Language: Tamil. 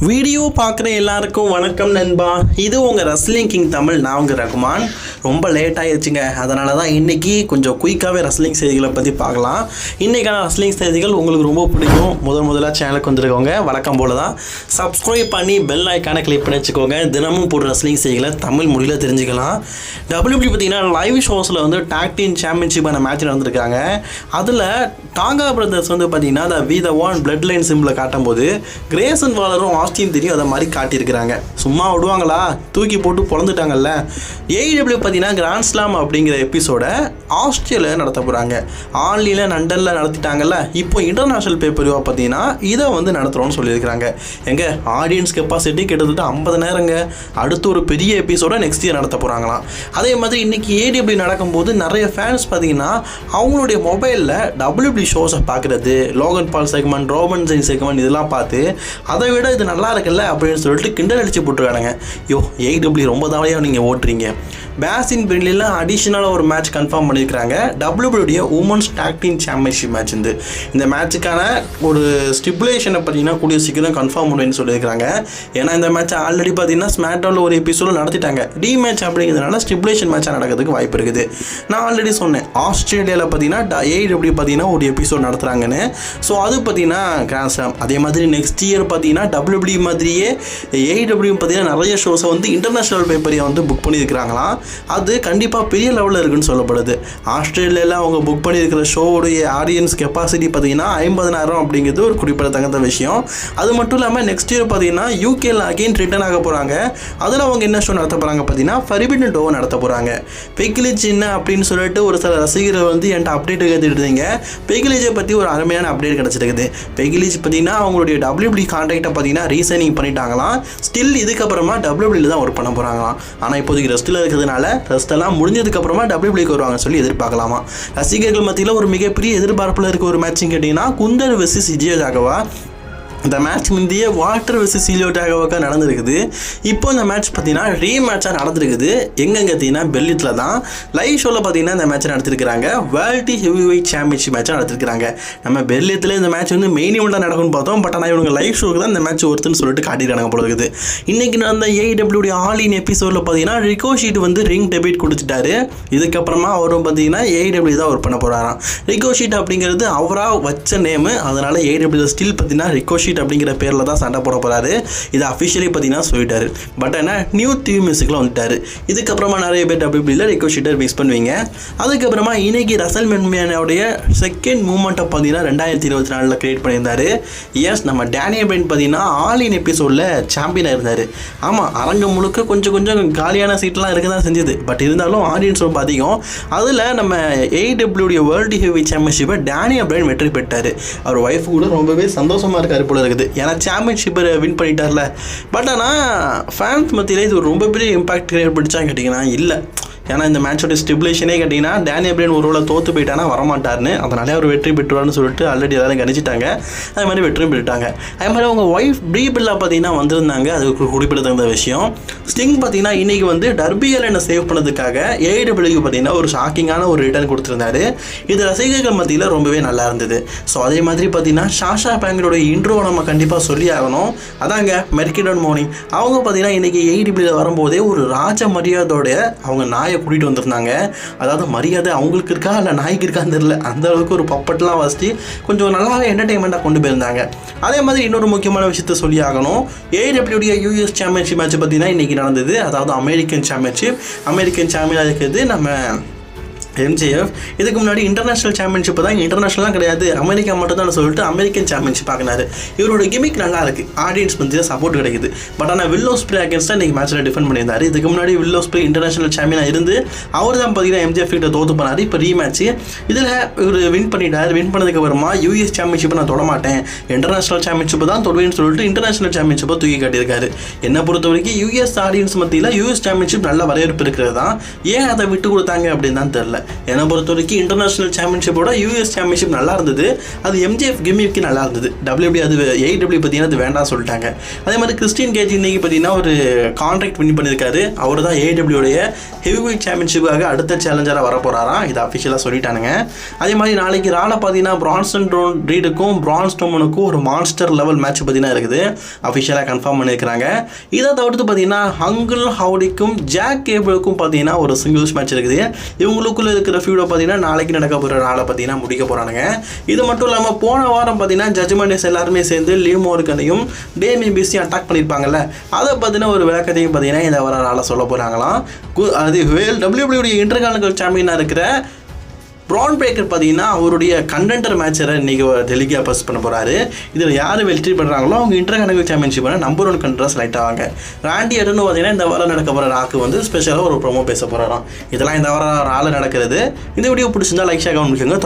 வீடியோ பார்க்குற எல்லாருக்கும் வணக்கம் நண்பா. இது உங்கள் ரெஸ்லிங் கிங் தமிழ். நான் உங்கள் ரகுமான். ரொம்ப லேட் ஆகிடுச்சுங்க, அதனால தான் இன்றைக்கி கொஞ்சம் குயிக்காகவே ரெஸ்லிங் செய்திகளை பற்றி பார்க்கலாம். இன்றைக்கான ரெஸ்லிங் செய்திகள் உங்களுக்கு ரொம்ப பிடிக்கும். முதலாக சேனலுக்கு வந்துருக்கவங்க வழக்கம் போல் தான் சப்ஸ்கிரைப் பண்ணி பெல் ஐக்கானை கிளிக் பண்ணி வச்சுக்கோங்க. தினமும் போடுற ரெஸ்லிங் செய்திகளை தமிழ் மொழியில் தெரிஞ்சுக்கலாம். WWE பார்த்தீங்கன்னா லைவ் ஷோஸில் வந்து டாக் டீம் சாம்பியன்ஷிப்பான மேட்ச் நடந்திருக்காங்க. அதில் டாங்கா பிரதர்ஸ் வந்து பார்த்தீங்கன்னா அந்த we the one bloodline சிம்பிளை காட்டும்போது கிரேசன் வாலரும் ஆஸ்டின் தெரியும் அதை மாதிரி காட்டியிருக்கிறாங்க. சும்மா விடுவாங்களா, தூக்கி போட்டு பொழந்துட்டாங்கல்ல. AEW பார்த்தீங்கன்னா கிராண்ட் ஸ்லாம் அப்படிங்கிற எபிசோடை ஆஸ்திரேலியாவில் நடத்த போகிறாங்க. ஆன்லைனில் லண்டனில் நடத்திட்டாங்கல்ல, இப்போ இன்டர்நேஷ்னல் பேப்பரிவாக பார்த்தீங்கன்னா இதை வந்து நடத்துகிறோன்னு சொல்லியிருக்கிறாங்க. எங்கே ஆடியன்ஸ் கெப்பாசிட்டி கிட்டத்தட்ட 50,000ங்க. அடுத்து ஒரு பெரிய எபிசோடை நெக்ஸ்ட் இயர் நடத்த போகிறாங்களாம். அதே மாதிரி இன்றைக்கி AEW நடக்கும்போது நிறைய ஃபேன்ஸ் பார்த்தீங்கன்னா அவங்களுடைய மொபைலில் WWE ஷோஸை பார்க்குறது, லோகன் பால் செக்மெண்ட், ரோமன் ஜெயின் செக்மெண்ட் இதெல்லாம் பார்த்து அதை விட இது நல்லா இருக்குல்ல அப்படின்னு சொல்லிட்டு கிண்டல் அடிச்சு போட்டுருக்கானுங்க. AEW ரொம்ப தவறையாக நீங்கள் ஓட்டுறீங்க. பேசின் பிரின்லாம் அடிஷ்னலாக ஒரு மேட்ச் கன்ஃபார்ம் பண்ணியிருக்கிறாங்க. WWE women's talk team championship match இந்த மேட்சுக்கான ஒரு ஸ்டிபுலேஷனை பார்த்தீங்கன்னா கூடிய சீக்கிரம் கன்ஃபார்ம் பண்ணுவேன்னு சொல்லியிருக்கிறாங்க. ஏன்னா இந்த மேட்ச் ஆல்ரெடி பார்த்தீங்கன்னா ஸ்மாக்டவுனில் ஒரு எபிசோடு நடத்திட்டாங்க. மேட்ச் அப்படிங்கிறதுனால ஸ்டிபுலேஷன் மேட்சாக நடக்கிறதுக்கு வாய்ப்பு இருக்குது. நான் ஆல்ரெடி சொன்னேன் ஆஸ்திரேலியாவில் பார்த்தீங்கன்னா AEW பார்த்தீங்கன்னா ஒரு எபிசோட் நடத்துகிறாங்கன்னு. ஸோ அது பார்த்தீங்கன்னா கிராண்ட் ஸ்லாம். அதே மாதிரி நெக்ஸ்ட் இயர் பார்த்தீங்கன்னா WWE மாதிரியே AEW பார்த்தீங்கன்னா நிறைய ஷோஸை வந்து இன்டர்நேஷ்னல் பேப்பரை வந்து புக் பண்ணியிருக்கிறாங்களாம். அது கண்டிப்பாக பெரிய லெவலில் இருக்குன்னு சொல்லப்படுது. ஆஸ்திரேலியாவில் அவங்க புக் பண்ணியிருக்கிற ஷோவுடைய ஆடியன்ஸ் கெப்பாசிட்டி பார்த்தீங்கன்னா 50,000 அப்படிங்கிறது ஒரு குறிப்பிடத்தகுந்த விஷயம். அது மட்டும் இல்லாமல் நெக்ஸ்ட் இயர் பார்த்தீங்கன்னா யூகேல அகெயின் ரிட்டர்ன் ஆக போகிறாங்க. அதில் அவங்க என்ன ஷோ நடத்த போகிறாங்க பார்த்தீங்கன்னா ஃபர்பிடன் டோவை நடத்த போகிறாங்க. பெக்கிலிச் என்ன அப்படின்னு சொல்லிட்டு ஒரு சில ரசிகர்கள் வந்து என்கிட்ட அப்டேட் கேட்டுட்டு இருந்தீங்க. பெக்கிலிச்சை பற்றி ஒரு அருமையான அப்டேட் கிடச்சிருக்குது. பெக்கிலிச் பார்த்தீங்கன்னா அவங்களுடைய WWE கான்ட்ராக்டை பார்த்தீங்கன்னா ரீசைனிங் பண்ணிட்டாங்களாம். ஸ்டில் இதுக்கப்புறமா WWE தான் ஒர்க் பண்ண போகிறாங்களாம். ஆனால் இப்போதைக்கு ரெஸ்ட்டில் இருக்கிறதுனால ரெஸ்ட்டெல்லாம் முடிஞ்சதுக்கப்புறமா WWEக்கு வருவாங்க சொல்லி எதிர்பார்க்கலாமா. ரசிகர்கள் மத்தியில் ஒரு மிகப்பெரிய எதிர்பார்ப்பில் இருக்க ஒரு மேட்ச்னு கேட்டிங்கன்னா குந்தர் வெர்சஸ் விஜய் ராகவா. இந்த மேட்ச் முந்தைய வால்டர் வெர்சஸ் ஹீலியோ டாகோவாக நடந்திருக்குது. இப்போ இந்த மேட்ச் பார்த்தீங்கன்னா ரீமேட்சாக நடந்திருக்குது. எங்கெங்க பார்த்தீங்கன்னா பெல்லித்தில் தான் லைவ் ஷோவில் பார்த்தீங்கன்னா இந்த மேட்ச் நடத்திருக்கிறாங்க. வேர்ல்டு ஹெவி வெயிட் சாம்பியன்ஷிப் மேட்சாக நடத்திருக்கிறாங்க. நம்ம பெல்லியத்தில் இந்த மேட்ச் வந்து மெயின் இவெண்ட்டாக நடக்கும்னு பார்த்தோம். பட் ஆனால் இவங்க லைவ் ஷோக்கு தான் இந்த மேட்ச் ஒருத்துன்னு சொல்லிட்டு காட்டியிருக்காங்க போல இருக்குது. இன்றைக்கி நடந்த AEW ஆல் இன் எபிசோடில் பார்த்தீங்கன்னா ரிகோஷீட் வந்து ரிங் டெபிட் கொடுத்துட்டாரு. இதுக்கப்புறமா அவரும் பார்த்தீங்கன்னா AEW தான் ஒர்க் பண்ண போகிறாராம். ரிகோஷீட் அப்படிங்கிறது அவராக வச்ச நேமு. அதனால் AEW ஸ்டில் பார்த்தீங்கன்னா ரிகோஷீட் அப்படிங்கிற பேரில் தான் சண்டை போட போகிறாரு. இது அஃபிஷியலி பார்த்தீங்கன்னா சொல்லிட்டாரு. பட் ஆனால் நியூ தீம் மியூசிக்கில் வந்துட்டார். இதுக்கப்புறமா நிறைய பேர் WWEல ரிகோஷீட்டர் மிஸ் பண்ணுவீங்க. அதுக்கப்புறமா இன்னைக்கு ரசல்மேனியாவுடைய செகண்ட் மூமெண்ட்டை பார்த்தீங்கன்னா 2024 கிரியேட் பண்ணியிருந்தார். எஸ், நம்ம டேனியல் பிரையன் பார்த்தீங்கன்னா ஆல் இன் எபிசோடில் சாம்பியனாக இருந்தார். ஆமாம், அரங்கம் முழுக்க கொஞ்சம் காலியான சீட்லாம் இருக்க தான் செஞ்சது. பட் இருந்தாலும் ஆடியன்ஸ் ரொம்ப அதிகம். அதில் நம்ம AEW வேர்ல்டு ஹெவி சாம்பியன்ஷிப்பை டேனியல் பிரையன் வெற்றி பெற்றார். அவர் ஒய்ஃப் கூட ரொம்பவே சந்தோஷமாக இருக்கார் போல இருக்குது. ஏன்னா சாம்பியன்ஷிப்பை வின் பண்ணிட்டார்ல. பட் ஆனால் ஃபேன்ஸ் மத்தியில் இது ரொம்ப பெரிய இம்பாக்ட் கிரியேட் பண்ணிச்சான்னு கேட்டிங்கன்னா இல்லை. ஏன்னா இந்த மேட்சோட ஸ்டிபுலேஷனே கேட்டிங்கன்னா டேனியல் பிரையன் ஒரு வேளை தோற்று போயிட்டானா வரமாட்டார்னு. அதனாலே அவர் வெற்றி பெற்றுவார்னு சொல்லிட்டு ஆல்ரெடி எல்லாரும் கணிச்சிட்டாங்க. அது மாதிரி வெற்றியும் பெற்றுட்டாங்க. அதே மாதிரி அவங்க ஒய்ஃப் ப்ரீ பில்லா பார்த்தீங்கன்னா வந்திருந்தாங்க. அது ஒரு குறிப்பிடத்தகுந்த விஷயம். ஸ்டிங் பார்த்தீங்கன்னா இன்றைக்கி வந்து டர்பி அலனை சேவ் பண்ணதுக்காக AEWக்கு பார்த்தீங்கன்னா ஒரு ஷாக்கிங்கான ஒரு ரிட்டர்ன் கொடுத்துருந்தாரு. இது ரசிகர்கள் மத்தியில் ரொம்பவே நல்லா இருந்தது. ஸோ அதே மாதிரி பார்த்தீங்கன்னா ஷாஷா பேங்கரோட இன்ட்ரோ நம்ம கண்டிப்பாக சொல்லி ஆகணும். அதாங்க மெர்கிடன் மோர்னிங். அவங்க பார்த்தீங்கன்னா இன்றைக்கி AEWல வரும்போதே ஒரு ராஜ மரியாதையோட அவங்க நாயை கூட்டிகிட்டு வந்திருந்தாங்க. அதாவது மரியாதை அவங்களுக்கு இருக்கா இல்லை நாய்க்கு இருக்கான்னு தெரியல. அந்த அளவுக்கு ஒரு பப்பட்லாம் வச்சு கொஞ்சம் நல்லாவே என்டர்டெயின்மெண்ட்டாக கொண்டு போயிருந்தாங்க. அதே மாதிரி இன்னொரு முக்கியமான விஷயத்த சொல்லி ஆகணும். AEW US சாம்பியன்ஷிப் மேட்ச் பார்த்தீங்கன்னா இன்றைக்கி நடந்தது. அதாவது அமெரிக்கன் சாம்பியனாக இருக்கிறது நம்ம MJF. இதுக்கு முன்னாடி இன்டர்நேஷ்னல் சாம்பியன்ஷிப் தான், இன்டர்நேஷ்னலாக கிடையாது, அமெரிக்கா மட்டும் தான் சொல்லிட்டு அமெரிக்கன் சாம்பியன்ஷிப் ஆகினார். இவரோட கிமிக் நல்லா இருக்குது, ஆடியன்ஸ் வந்து சப்போர்ட் கிடைக்குது. பட் ஆனால் வில் ஓஸ்ப்ரே அகேன்ஸ்டாக இன்றைக்கி மேட்ச்சில் டிஃபெண்ட் பண்ணியிருந்தார். இதுக்கு முன்னாடி வில் ஓஸ்ப்ரே இன்டர்நேஷ்னல் சாம்பியனாக இருந்து அவர் தான் பார்த்தீங்கன்னா MJF கிட்ட தோற்று பண்ணார். இப்போ ரீமேட்ச்சு இதில் இவர் வின் பண்ணிட்டார். வின் பண்ணதுக்கு அப்புறமா US சாம்பியன்ஷிப்பை நான் தொட மாட்டேன், இன்டர்நேஷ்னல் சாம்பியன்ஷிப்பை தான் தொடுவேன்னு சொல்லிட்டு இன்டர்நேஷ்னல் சாம்பியன்ஷிப்பை தூக்கி காட்டியிருக்காரு. என்னை பொறுத்த வரைக்கும் US ஆடியன்ஸ் மத்தியில் US சாம்பியன்ஷிப் நல்ல வரவேற்பு இருக்கிறது தான். ஏன் அதை விட்டு கொடுத்தாங்க அப்படின்னு தான் தெரில. என்னை பொறுத்த வரைக்கும் இன்டர்நேஷனல் சாம்பியன்ஷிப்போட யூஎஸ் சாம்பியன்ஷிப் நல்லா இருந்தது. அது எம்ஜிஎஃப் கிமிக்கு நல்லா இருந்தது. டபிள்யூபி அது AEW பார்த்தீங்கன்னா அது வேண்டாம் சொல்லிட்டாங்க. அதே மாதிரி கிறிஸ்டியன் கேஜ் இன்னைக்கு பார்த்தீங்கன்னா ஒரு கான்ட்ராக்ட் வின் பண்ணியிருக்காரு. அவர் தான் AEW-உடைய ஹெவிவெயிட் சாம்பியன்ஷிப்புக்காக அடுத்த சேலஞ்சராக வர போகிறாராம். இது அஃபிஷியலாக சொல்லிட்டானுங்க. அதே மாதிரி நாளைக்கு ரால பார்த்தீங்கன்னா பிரான்சன் ரீடுக்கும் பிரான் ஸ்ட்ரோமனுக்கும் ஒரு மான்ஸ்டர் லெவல் மேட்ச் பார்த்தீங்கன்னா இருக்குது. அஃபிஷியலாக கன்ஃபார்ம் பண்ணியிருக்கிறாங்க. இதை தவிர்த்து பார்த்தீங்கன்னா ஹங்கிள் ஹவுடிக்கும் ஜாக் கேபிளுக்கும் பார்த்தீங்கன்னா ஒரு சிங்கிள்ஸ் மேட்ச் இருக்குது. இவங்களுக்குள்ள இருக்கிற ஃபீல்டை பார்த்தீங்கன்னா நாளைக்கு நடக்க போகிற நாளை பார்த்தீங்கன்னா முடிக்க போகிறானுங்க. இது மட்டும் இல்லாமல் போன வாரம் பார்த்தீங்கன்னா ஜட்ஜ்மெண்ட்ஸ் எல்லாருமே சேர்ந்து லீவ் மோர்கனையும் டேமி பிஸியும் அட்டாக் பண்ணியிருப்பாங்கல்ல, அதை பார்த்தீங்கன்னா ஒரு விளக்கத்தையும் பார்த்தீங்கன்னா இந்த வாரம் நாளை சொல்ல போகிறாங்களாம். அது WWE இன்டர்கான்டினென்டல் சாம்பியனாக இருக்கிற ப்ரான் பிரேக்கர் பார்த்தீங்கன்னா அவருடைய கண்டெண்டர் மேட்சரை இன்றைக்கி டெல்லிக்கு பஸ் பண்ண போகிறாரு. இதில் யார் வெற்றி பண்ணுறாங்களோ அவங்க இன்டர்கான்டினென்டல் சாம்பியன்ஷிப்பான நம்பர் 1 கண்டராக செலக்ட் ஆவாங்க. ராண்டி ஆர்டன் பார்த்தீங்கன்னா இந்த வாரம் நடக்க போகிற ராக்கு வந்து ஸ்பெஷலாக ஒரு ப்ரோமோ பேச போகிறாராம். இதெல்லாம் இந்த வாரம் ரால நடக்கிறது. இந்த வீடியோ பிடிச்சிருந்தா லைக் ஷேர் கமெண்ட் பண்ணுங்க.